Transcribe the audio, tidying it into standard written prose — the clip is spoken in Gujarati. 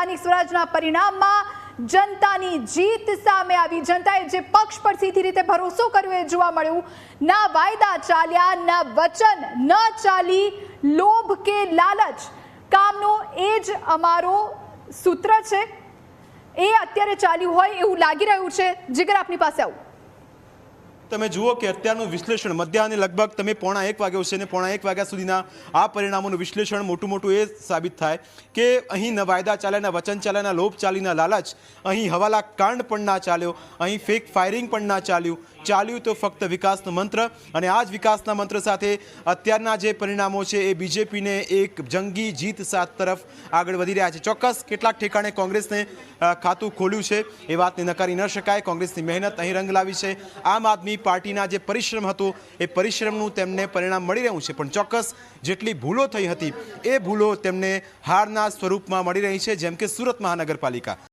સ્થાનિક સ્વરાજના પરિણામમાં જનતાની જીત સામે આવી। જનતાએ જે પક્ષ પર સીધી રીતે ભરોસો કર્યો એ જોવા મળ્યું। ના વાયદા ચાલ્યા, ના વચન ન ચાલી, લોભ કે લાલચ કામનો એ જ અમારો સૂત્ર છે। એ અત્યારે ચાલ્યું હોય એવું લાગી રહ્યું છે। જીગર, આપની પાસે આવું। તમે જુઓ કે અત્યારનું વિશ્લેષણ મધ્યાહને લગભગ તમે 1:30 વાગ્યો છે ને 1:30 વાગ્યા સુધીના આ પરિણામોનું વિશ્લેષણ મોટું એ સાબિત થાય કે અહીં ન વાયદા ચાલ્યા, ન વચન ચાલ્યા, ન લોભ ચાલી, ન લાલચ, અહીં હવાલા કાંડ પણ ના ચાલ્યો, અહીં ફેક ફાયરિંગ પણ ના ચાલ્યું તો ફક્ત વિકાસનો મંત્ર। અને આ જ વિકાસના મંત્ર સાથે અત્યારના જે પરિણામો છે એ બીજેપીને એક જંગી જીત તરફ આગળ વધી રહ્યા છે। ચોક્કસ કેટલાક ઠેકાણે કોંગ્રેસને ખાતું ખોલ્યું છે એ વાતને નકારી ન શકાય। કોંગ્રેસની મહેનત અહીં રંગ લાવી છે। આમ આદમી પાર્ટીના જે પરિશ્રમ હતો એ પરિશ્રમનું તેમને પરિણામ મળી રહ્યું છે, પણ ચોક્કસ જેટલી ભૂલો થઈ હતી એ ભૂલો તેમને હારના સ્વરૂપમાં મળી રહી છે, જેમ કે સુરત મહાનગરપાલિકા।